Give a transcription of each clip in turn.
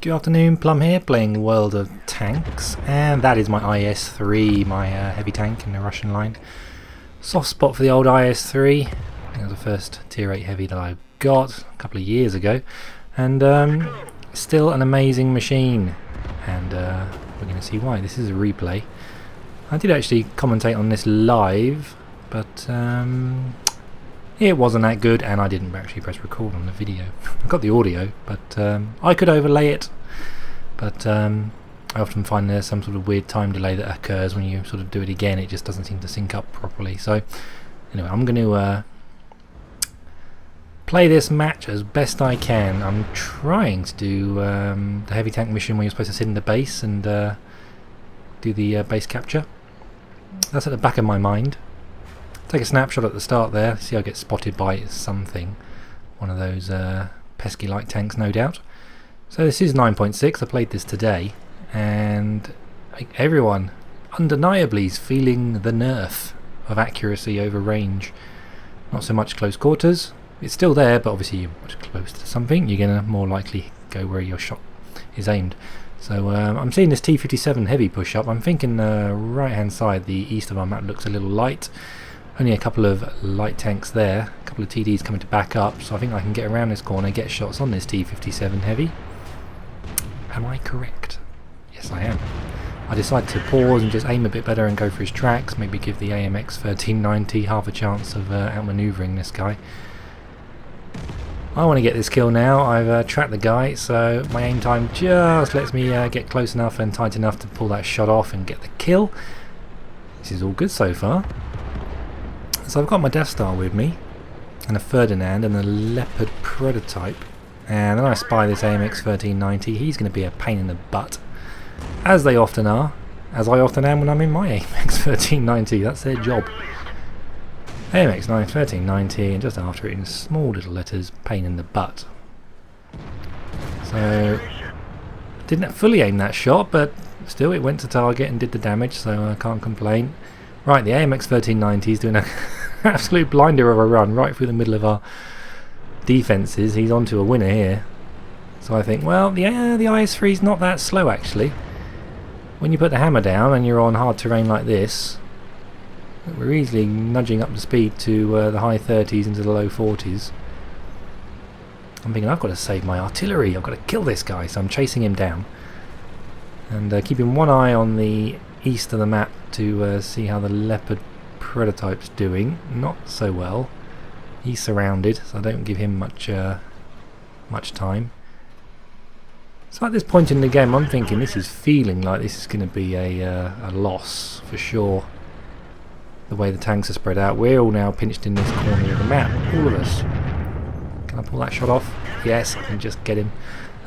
Good afternoon, Plum here, playing World of Tanks, and that is my IS-3, my heavy tank in the Russian line. Soft spot for the old IS-3. I think it was the first tier 8 heavy that I got a couple of years ago, and still an amazing machine, and we're going to see why. This is a replay. I did actually commentate on this live, but it wasn't that good, and I didn't actually press record on the video. I got the audio, but I could overlay it, but I often find there's some sort of weird time delay that occurs when you sort of do it again. It just doesn't seem to sync up properly. So anyway, I'm going to play this match as best I can. I'm trying to do the heavy tank mission where you're supposed to sit in the base and do the base capture. That's at the back of my mind. Take a snapshot at the start there, see I get spotted by something. One of those pesky light tanks, no doubt. So this is 9.6, I played this today, and everyone undeniably is feeling the nerf of accuracy over range. Not so much close quarters, it's still there, but obviously you're much close to something, you're going to more likely go where your shot is aimed. So I'm seeing this T-57 heavy push up. I'm thinking the right hand side, the east of our map, looks a little light. Only a couple of light tanks there, a couple of TDs coming to back up, so I think I can get around this corner, get shots on this T-57 heavy. Am I correct? Yes, I am. I decided to pause and just aim a bit better and go for his tracks, maybe give the AMX 1390 half a chance of outmaneuvering this guy. I want to get this kill now. I've tracked the guy, so my aim time just lets me get close enough and tight enough to pull that shot off and get the kill. This is all good so far. So I've got my Death Star with me, and a Ferdinand and a Leopard prototype, and then I spy this AMX 1390. He's going to be a pain in the butt, as they often are, as I often am when I'm in my AMX 1390. That's their job. AMX 1390, and just after it in small little letters, pain in the butt. So didn't fully aim that shot, but still it went to target and did the damage, so I can't complain. Right, the AMX 1390 is doing an absolute blinder of a run right through the middle of our defences. He's on to a winner here. So I think, well, the IS-3 is not that slow actually. When you put the hammer down and you're on hard terrain like this, we're easily nudging up the speed to the high 30s into the low 40s. I'm thinking I've got to save my artillery, I've got to kill this guy, so I'm chasing him down. And keeping one eye on the east of the map to see how the Leopard prototype's doing. Not so well. He's surrounded, so I don't give him much time. So at this point in the game I'm thinking this is feeling like this is going to be a loss for sure. The way the tanks are spread out. We're all now pinched in this corner of the map, all of us. Can I pull that shot off? Yes, I can just get him.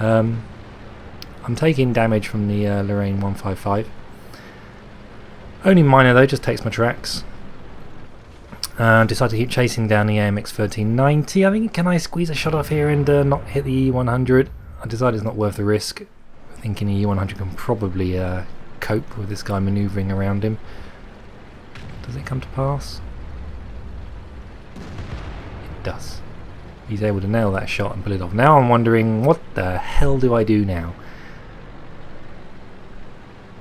I'm taking damage from the Lorraine 155. Only minor though, just takes my tracks. Decide to keep chasing down the AMX 1390. I think, can I squeeze a shot off here and not hit the E100? I decided it's not worth the risk. Thinking the E100 can probably cope with this guy manoeuvring around him. Does it come to pass? It does. He's able to nail that shot and pull it off. Now I'm wondering, what the hell do I do now?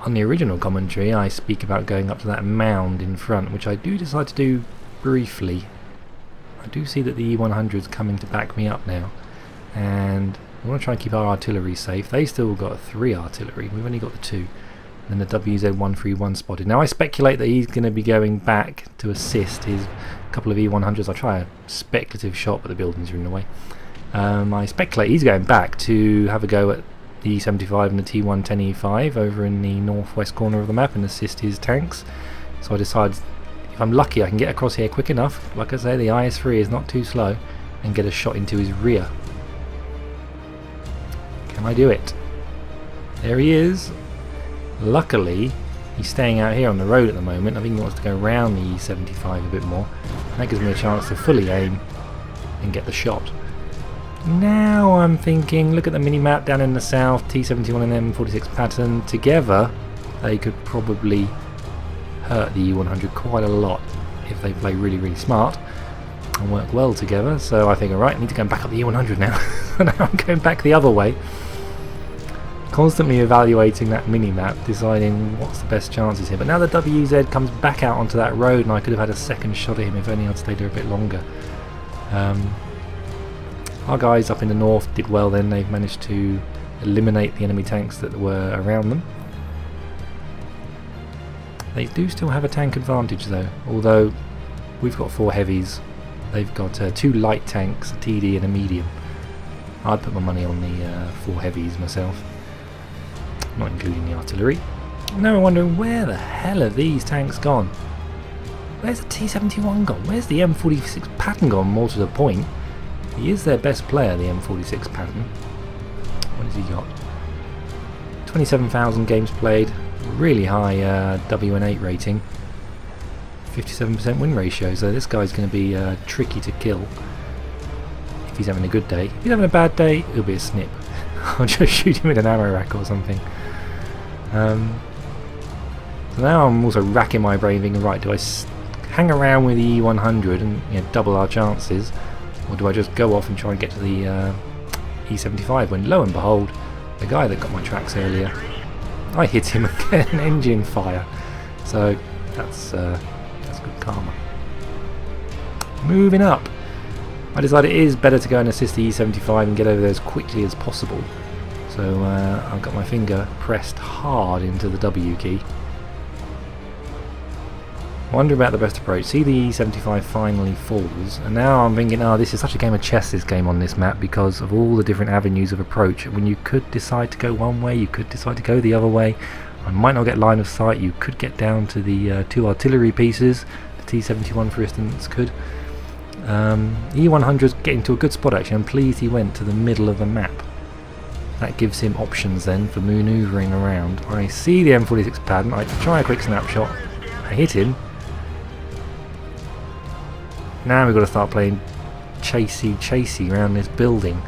On the original commentary I speak about going up to that mound in front, which I do decide to do briefly. I do see that the E100's coming to back me up now, and we want to try and keep our artillery safe. They still got 3 artillery, we've only got the 2. And the WZ-131 spotted. Now I speculate that he's going to be going back to assist his couple of E100s. I'll try a speculative shot, but the buildings are in the way. I speculate he's going back to have a go at the E75 and the T110E5 over in the northwest corner of the map and assist his tanks. So I decide, if I'm lucky, I can get across here quick enough. Like I say, the IS-3 is not too slow, and get a shot into his rear. Can I do it? There he is. Luckily, he's staying out here on the road at the moment. I think he wants to go around the E75 a bit more. That gives me a chance to fully aim and get the shot. Now I'm thinking, look at the mini-map down in the south, T71 and M46 pattern. Together, they could probably hurt the E100 quite a lot if they play really, really smart and work well together. So I think, alright, I need to go back up the E100 now. So now I'm going back the other way. Constantly evaluating that mini-map, deciding what's the best chances here. But now the WZ comes back out onto that road, and I could have had a second shot at him if only I'd stayed there a bit longer. Our guys up in the north did well then. They've managed to eliminate the enemy tanks that were around them. They do still have a tank advantage though, although we've got 4 heavies. They've got 2 light tanks, a TD and a medium. I'd put my money on the 4 heavies myself, not including the artillery. Now I'm wondering, where the hell are these tanks gone? Where's the T-71 gone? Where's the M46 Patton gone, more to the point? He is their best player, the M46 Patton. What has he got? 27,000 games played, really high WN8 rating, 57% win ratio, so this guy's going to be tricky to kill if he's having a good day. If he's having a bad day, it'll be a snip. I'll just shoot him with an ammo rack or something. So now I'm also racking my brain thinking, right, do I hang around with the E100 and double our chances, or do I just go off and try and get to the E75, when lo and behold, the guy that got my tracks earlier, I hit him and get an engine fire. So that's good karma. Moving up, I decided it is better to go and assist the E75 and get over there as quickly as possible. So I've got my finger pressed hard into the W key. Wonder about the best approach. See, the E75 finally falls, and now I'm thinking, oh, this is such a game of chess, this game on this map, because of all the different avenues of approach. When you could decide to go one way, you could decide to go the other way. I might not get line of sight. You could get down to the 2 artillery pieces. The T-71, for instance, could. E100's getting to a good spot actually. I'm pleased he went to the middle of the map. That gives him options then for manoeuvring around. I see the M46 Patton. I try a quick snapshot. I hit him. Now we've got to start playing chasey around this building,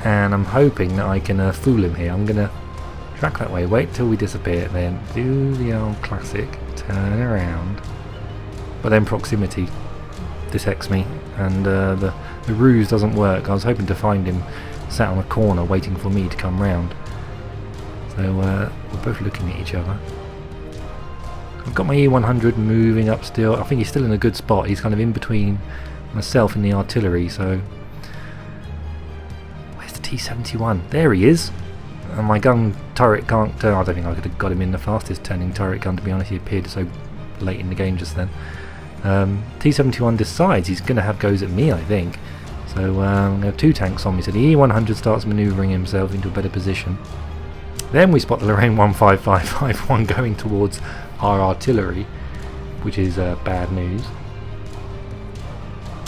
and I'm hoping that I can fool him here. I'm going to track that way, wait till we disappear, then do the old classic turn around, but then proximity detects me, and the ruse doesn't work. I was hoping to find him sat on a corner waiting for me to come round, so we're both looking at each other. I've got my E100 moving up still. I think he's still in a good spot. He's kind of in between myself and the artillery, so where's the T-71? There he is. And my gun turret can't turn. I don't think I could have got him in the fastest turning turret gun, to be honest. He appeared so late in the game just then. T-71 decides he's going to have goes at me, I think. So I'm going to have 2 tanks on me. So the E100 starts manoeuvring himself into a better position. Then we spot the Lorraine 15551 going towards our artillery, which is bad news.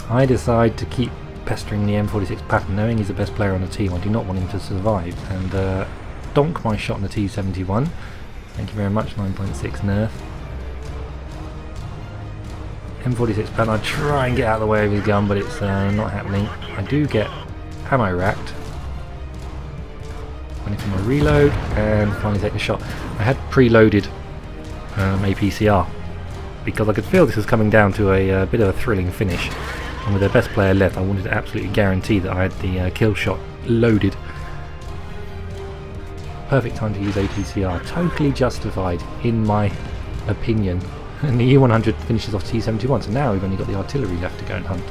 I decide to keep pestering the M46 Patton, knowing he's the best player on the team. I do not want him to survive, and donk my shot on the T-71. Thank you very much, 9.6 nerf. M46 Patton, I try and get out of the way of his gun, but it's not happening. I do get ammo racked. Running for my reload, and finally take the shot. I had preloaded APCR because I could feel this was coming down to a bit of a thrilling finish, and with their best player left I wanted to absolutely guarantee that I had the kill shot loaded. Perfect time to use APCR, totally justified in my opinion, and the E100 finishes off T-71, so now we've only got the artillery left to go and hunt.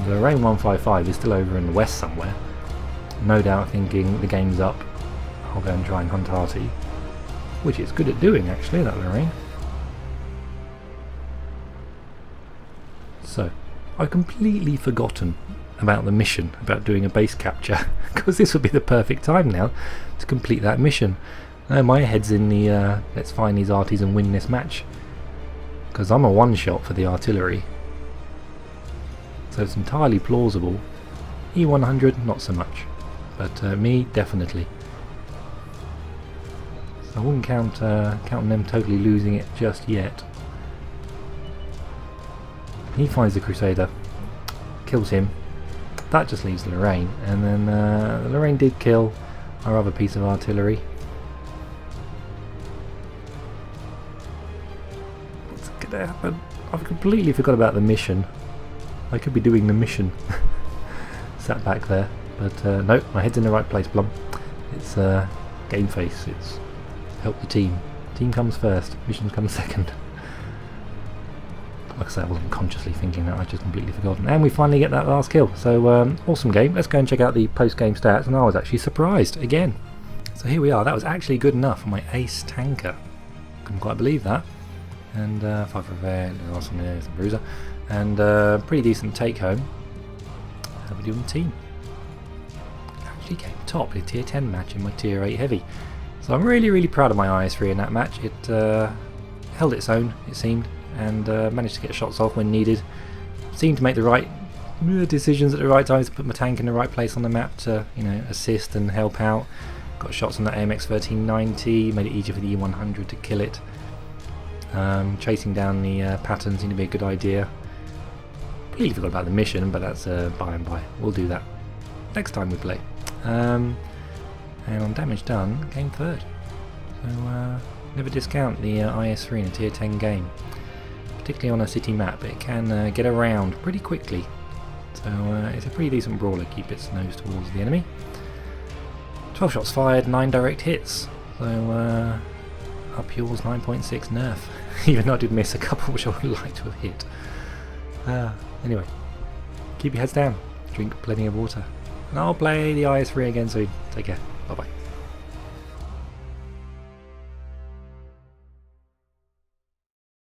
The Lorraine 155 is still over in the west somewhere, no doubt thinking the game's up. I'll go and try and hunt Artie, which it's good at doing actually, that Lorraine. So, I've completely forgotten about the mission, about doing a base capture, because this would be the perfect time now to complete that mission. Now my head's in the let's find these arties and win this match, because I'm a one-shot for the artillery. So it's entirely plausible. E100 not so much, but me definitely. I wouldn't count on them totally losing it just yet. He finds the Crusader, kills him. That just leaves the Lorraine, and then the Lorraine did kill our other piece of artillery. What's going to happen? I've completely forgot about the mission. I could be doing the mission. Sat back there. But no, my head's in the right place, Blum. It's game face. It's help the team. Team comes first, missions come second. Like I say, I wasn't consciously thinking that, I just completely forgotten. And we finally get that last kill. So awesome game. Let's go and check out the post-game stats, and I was actually surprised again. So here we are. That was actually good enough for my ace tanker. Couldn't quite believe that. And 5 for repair, the last one there is a bruiser. And pretty decent take home. How are we doing team? Actually came top in a tier 10 match in my tier 8 heavy. So I'm really proud of my IS-3 in that match. It held its own, it seemed, and managed to get shots off when needed. Seemed to make the right decisions at the right times to put my tank in the right place on the map to, you know, assist and help out. Got shots on that AMX-1390, made it easier for the E100 to kill it. Chasing down the pattern seemed to be a good idea. Completely forgot about the mission, but that's by and by. We'll do that next time we play. And on damage done, came third. So never discount the IS-3 in a tier 10 game. Particularly on a city map, it can get around pretty quickly. So it's a pretty decent brawler, keep its nose towards the enemy. 12 shots fired, 9 direct hits. So up yours 9.6 nerf. Even though I did miss a couple which I would like to have hit. Anyway, keep your heads down, drink plenty of water. And I'll play the IS-3 again soon. Take care, bye bye.